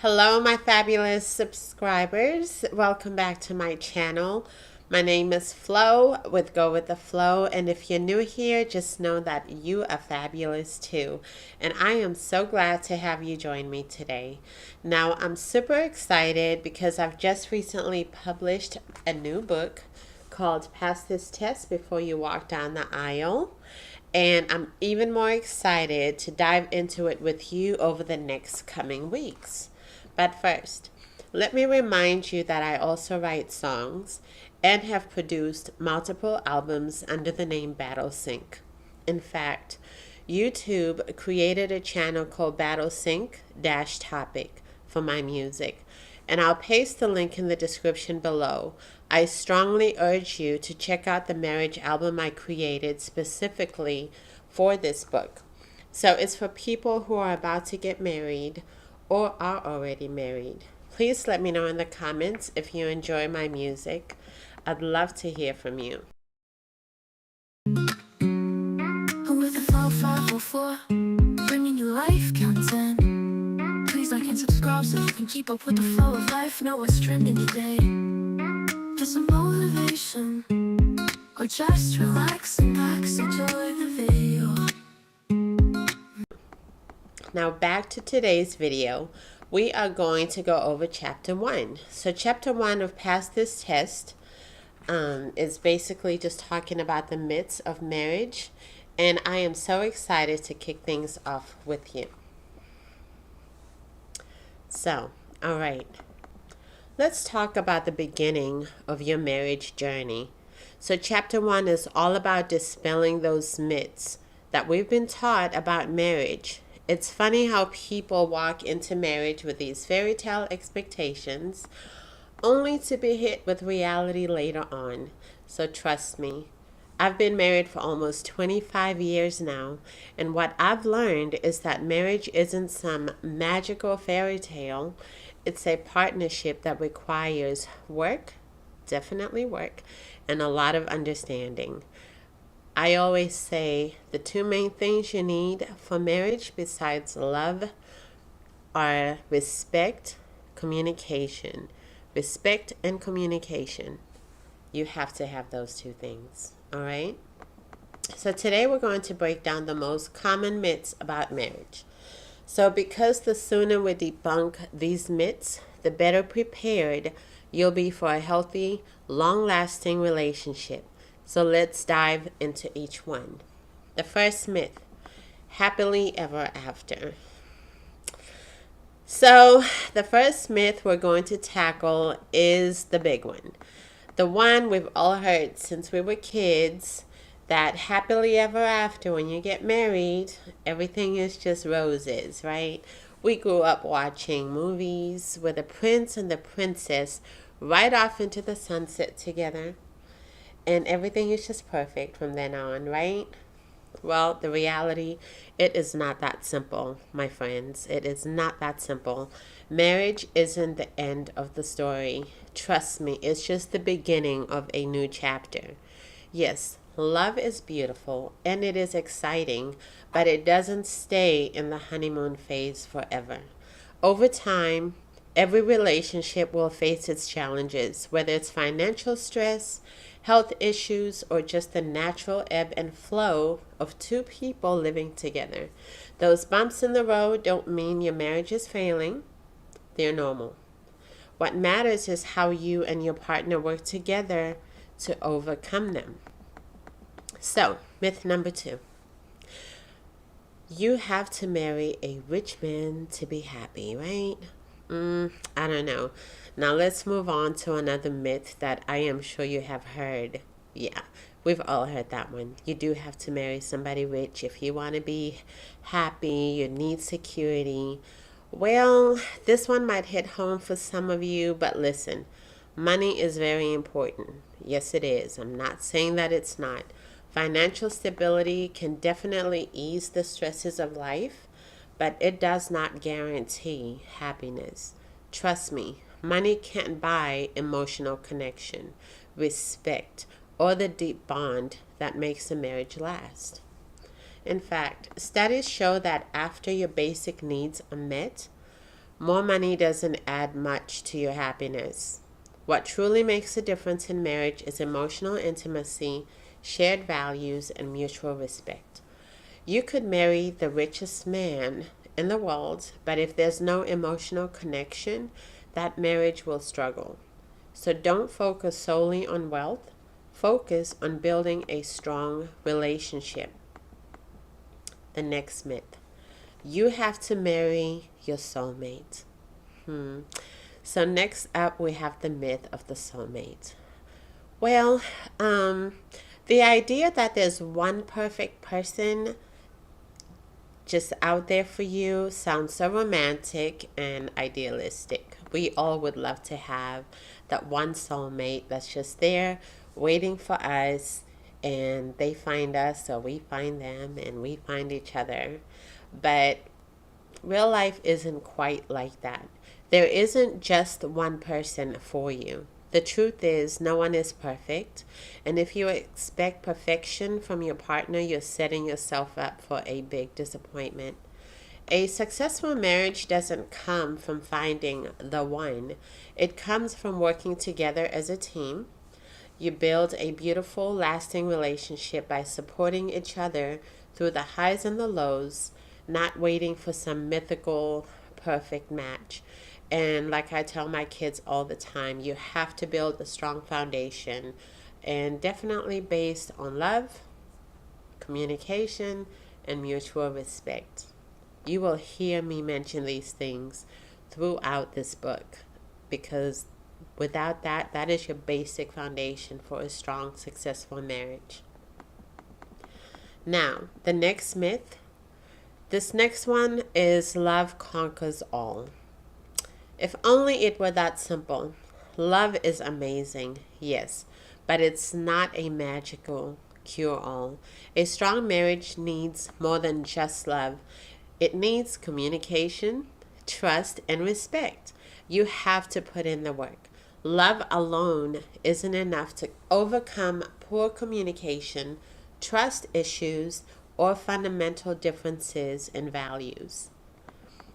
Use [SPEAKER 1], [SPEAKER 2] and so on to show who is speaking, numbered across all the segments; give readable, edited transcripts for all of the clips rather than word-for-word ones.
[SPEAKER 1] Hello, my fabulous subscribers. Welcome back to my channel. My name is Flo with Go With The Flow, and if you're new here, just know that you are fabulous too. And I am so glad to have you join me today. Now, I'm super excited because I've just recently published a new book called Pass This Test Before You Walk Down the Aisle. And I'm even more excited to dive into it with you over the next coming weeks. But first, let me remind you that I also write songs and have produced multiple albums under the name Battle Sync. In fact, YouTube created a channel called Battle Sync Topic for my music, and I'll paste the link in the description below. I strongly urge you to check out the marriage album I created specifically for this book. So it's for people who are about to get married or are already married. Please let me know in the comments if you enjoy my music. I'd love to hear from you.
[SPEAKER 2] With the Flow 504, bringing you life content. Please like and subscribe so you can keep up with the flow of life. Know what's trending today. Get some motivation, or just relax and enjoy the video.
[SPEAKER 1] Now back to today's video. We are going to go over chapter 1. So chapter 1 of Pass This Test is basically just talking about the myths of marriage. And I am so excited to kick things off with you. So, all right. Let's talk about the beginning of your marriage journey. So chapter 1 is all about dispelling those myths that we've been taught about marriage. It's funny how people walk into marriage with these fairy tale expectations only to be hit with reality later on. So trust me, I've been married for almost 25 years now, and what I've learned is that marriage isn't some magical fairy tale. It's a partnership that requires work, definitely work, and a lot of understanding. I always say the two main things you need for marriage besides love are respect, communication. Respect and communication. You have to have those two things, all right? So today we're going to break down the most common myths about marriage. So because the sooner we debunk these myths, the better prepared you'll be for a healthy, long-lasting relationship. So let's dive into each one. The first myth, happily ever after. So the first myth we're going to tackle is the big one. The one we've all heard since we were kids, that happily ever after, when you get married, everything is just roses, right? We grew up watching movies where the prince and the princess ride off into the sunset together, and everything is just perfect from then on, right? Well, the reality, it is not that simple, my friends. It is not that simple. Marriage isn't the end of the story. Trust me, it's just the beginning of a new chapter. Yes, love is beautiful and it is exciting, but it doesn't stay in the honeymoon phase forever. Over time, every relationship will face its challenges, whether it's financial stress, health issues, or just the natural ebb and flow of two people living together. Those bumps in the road don't mean your marriage is failing. They're normal. What matters is how you and your partner work together to overcome them. So, myth number 2. You have to marry a rich man to be happy, right? I don't know. Now let's move on to another myth that I am sure you have heard. Yeah, we've all heard that one. You do have to marry somebody rich if you want to be happy, you need security. Well, this one might hit home for some of you, but listen, money is very important. Yes, it is. I'm not saying that it's not. Financial stability can definitely ease the stresses of life, but it does not guarantee happiness. Trust me, money can't buy emotional connection, respect, or the deep bond that makes a marriage last. In fact, studies show that after your basic needs are met, More money doesn't add much to your happiness. What truly makes a difference in marriage is emotional intimacy, shared values, and mutual respect. You could marry the richest man in the world, but if there's no emotional connection, that marriage will struggle. So don't focus solely on wealth. Focus on building a strong relationship. The next myth. You have to marry your soulmate. So next up, we have the myth of the soulmate. Well, the idea that there's one perfect person just out there for you sounds so romantic and idealistic. We all would love to have that one soulmate that's just there waiting for us, and they find us or we find them and we find each other. But real life isn't quite like that. There isn't just one person for you. The truth is, no one is perfect. And if you expect perfection from your partner, you're setting yourself up for a big disappointment. A successful marriage doesn't come from finding the one, it comes from working together as a team. You build a beautiful, lasting relationship by supporting each other through the highs and the lows, not waiting for some mythical perfect match. And like I tell my kids all the time, you have to build a strong foundation, and definitely based on love, communication, and mutual respect. You will hear me mention these things throughout this book, because without that, that is your basic foundation for a strong, successful marriage. Now, the next myth. This next one is love conquers all. If only it were that simple. Love is amazing, yes, but it's not a magical cure-all. A strong marriage needs more than just love. It needs communication, trust, and respect. You have to put in the work. Love alone isn't enough to overcome poor communication, trust issues, or fundamental differences in values.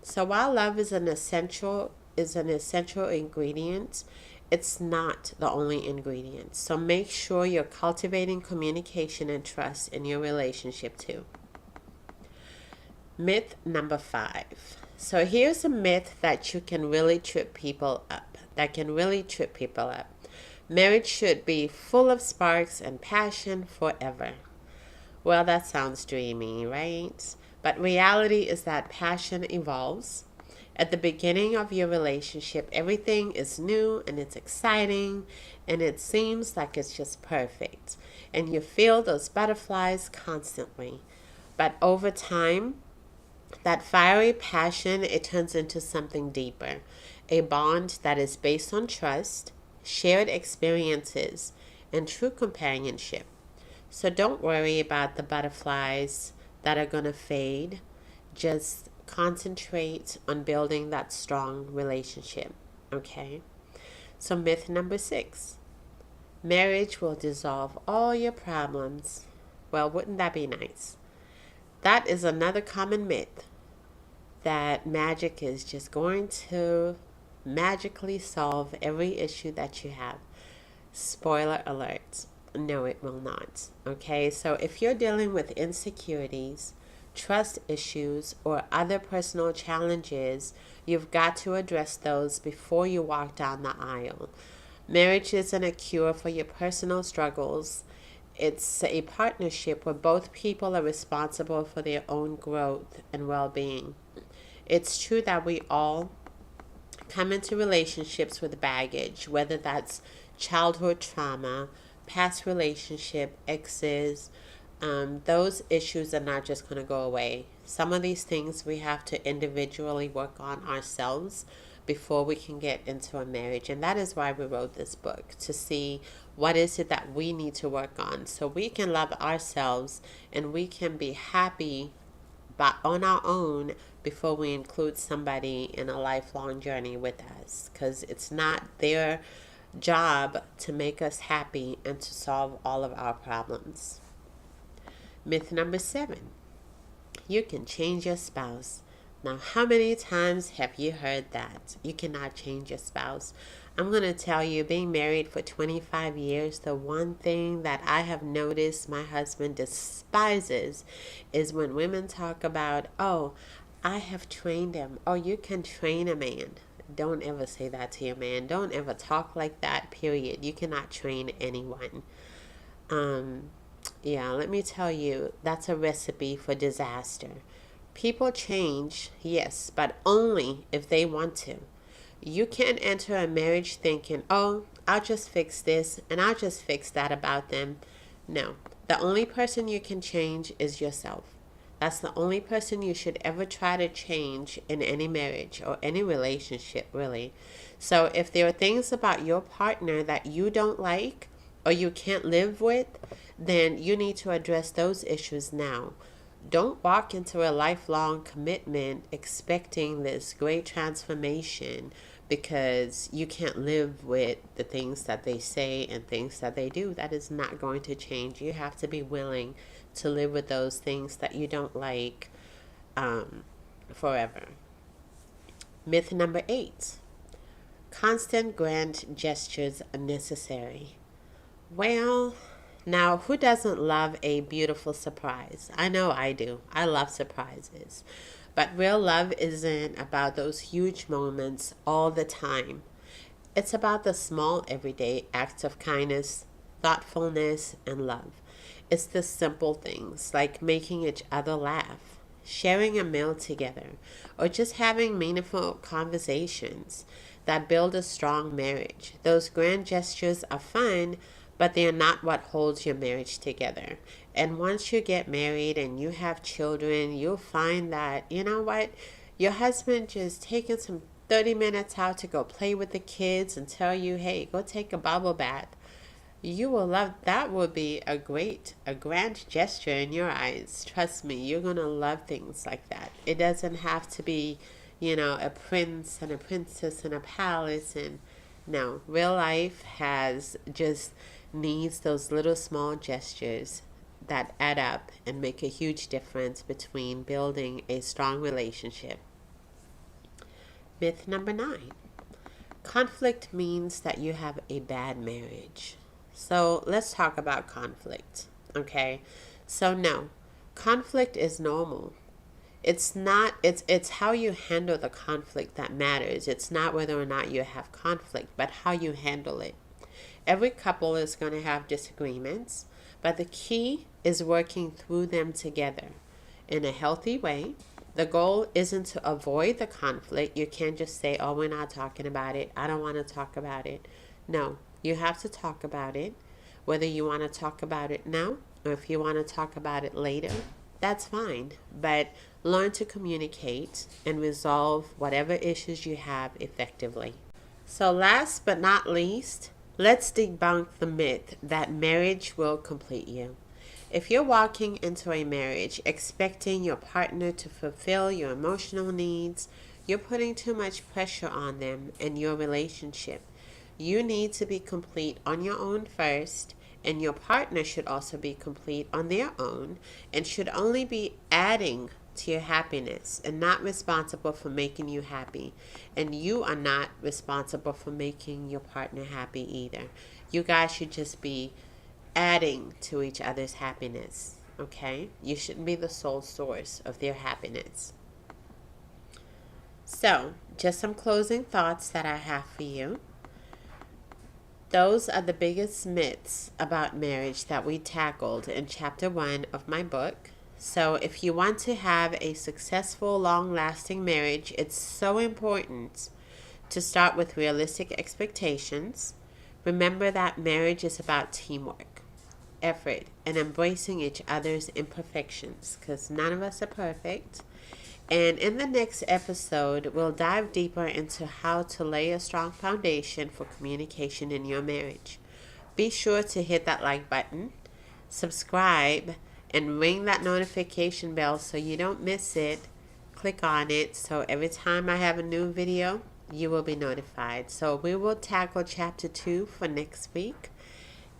[SPEAKER 1] So while love is an essential ingredient, it's not the only ingredient. So make sure you're cultivating communication and trust in your relationship too. Myth number 5. So here's a myth that can really trip people up. Marriage should be full of sparks and passion forever. Well, that sounds dreamy, right? But reality is that passion evolves. At the beginning of your relationship, everything is new and it's exciting and it seems like it's just perfect. And you feel those butterflies constantly. But over time, that fiery passion, it turns into something deeper. A bond that is based on trust, shared experiences, and true companionship. So don't worry about the butterflies that are going to fade. Just concentrate on building that strong relationship. Okay? So myth number 6. Marriage will dissolve all your problems. Well, wouldn't that be nice? That is another common myth, that magic is just going to magically solve every issue that you have. Spoiler alert. No, it will not. Okay, so if you're dealing with insecurities, trust issues, or other personal challenges, you've got to address those before you walk down the aisle. Marriage isn't a cure for your personal struggles. It's a partnership where both people are responsible for their own growth and well-being. It's true that we all come into relationships with baggage, whether that's childhood trauma, past relationship, exes. Those issues are not just going to go away. Some of these things we have to individually work on ourselves before we can get into a marriage. And that is why we wrote this book, to see what is it that we need to work on so we can love ourselves and we can be happy on our own before we include somebody in a lifelong journey with us, because it's not their job to make us happy and to solve all of our problems. Myth number 7. You can change your spouse. Now, how many times have you heard that? You cannot change your spouse. I'm going to tell you, being married for 25 years, the one thing that I have noticed my husband despises is when women talk about, oh, I have trained him. Oh, you can train a man. Don't ever say that to your man. Don't ever talk like that, period. You cannot train anyone. Yeah, let me tell you, that's a recipe for disaster. People change, yes, but only if they want to. You can't enter a marriage thinking, oh, I'll just fix this and I'll just fix that about them. No, the only person you can change is yourself. That's the only person you should ever try to change in any marriage or any relationship, really. So if there are things about your partner that you don't like or you can't live with, then you need to address those issues now. Don't walk into a lifelong commitment expecting this great transformation because you can't live with the things that they say and things that they do. That is not going to change. You have to be willing to live with those things that you don't like forever. Myth number 8. Constant grand gestures are necessary. Well, now, who doesn't love a beautiful surprise? I know I do. I love surprises. But real love isn't about those huge moments all the time. It's about the small everyday acts of kindness, thoughtfulness, and love. It's the simple things like making each other laugh, sharing a meal together, or just having meaningful conversations that build a strong marriage. Those grand gestures are fun, but they are not what holds your marriage together. And once you get married and you have children, you'll find that, you know what, your husband just taking some 30 minutes out to go play with the kids and tell you, hey, go take a bubble bath. You will love that. Would be a grand gesture in your eyes. Trust me, you're going to love things like that. It doesn't have to be, a prince and a princess in a palace. And no, real life needs those little small gestures that add up and make a huge difference between building a strong relationship. Myth number 9. Conflict means that you have a bad marriage. So let's talk about conflict, okay? So no, conflict is normal. It's how you handle the conflict that matters. It's not whether or not you have conflict, but how you handle it. Every couple is going to have disagreements, but the key is working through them together in a healthy way. The goal isn't to avoid the conflict. You can't just say, oh, we're not talking about it. I don't want to talk about it. No, you have to talk about it. Whether you want to talk about it now or if you want to talk about it later, that's fine. But learn to communicate and resolve whatever issues you have effectively. So last but not least, let's debunk the myth that marriage will complete you. If you're walking into a marriage expecting your partner to fulfill your emotional needs, you're putting too much pressure on them and your relationship. You need to be complete on your own first, and your partner should also be complete on their own and should only be adding to your happiness and not responsible for making you happy. And you are not responsible for making your partner happy either. You guys should just be adding to each other's happiness, okay? You shouldn't be the sole source of their happiness. So, just some closing thoughts that I have for you. Those are the biggest myths about marriage that we tackled in chapter 1 of my book. So if you want to have a successful, long-lasting marriage, it's so important to start with realistic expectations. Remember that marriage is about teamwork, effort, and embracing each other's imperfections, because none of us are perfect. And in the next episode, we'll dive deeper into how to lay a strong foundation for communication in your marriage. Be sure to hit that like button, subscribe, and ring that notification bell so you don't miss it. Click on it so every time I have a new video, you will be notified. So we will tackle chapter 2 for next week.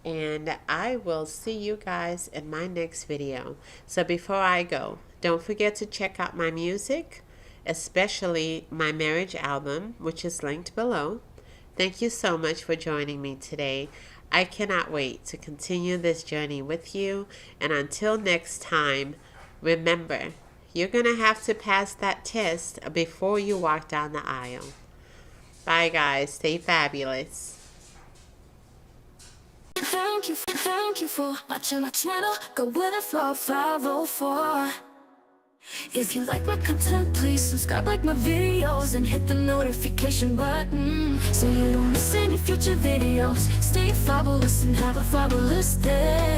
[SPEAKER 1] And I will see you guys in my next video. So before I go, don't forget to check out my music especially my marriage album, which is linked below. Thank you so much for joining me today. I cannot wait to continue this journey with you. And until next time, remember, you're going to have to pass that test before you walk down the aisle. Bye, guys. Stay fabulous.
[SPEAKER 2] Thank you for watching my channel. Go with the flow 504. If you like my content, please subscribe, like my videos, and hit the notification button so you don't miss any future videos. Stay fabulous and have a fabulous day.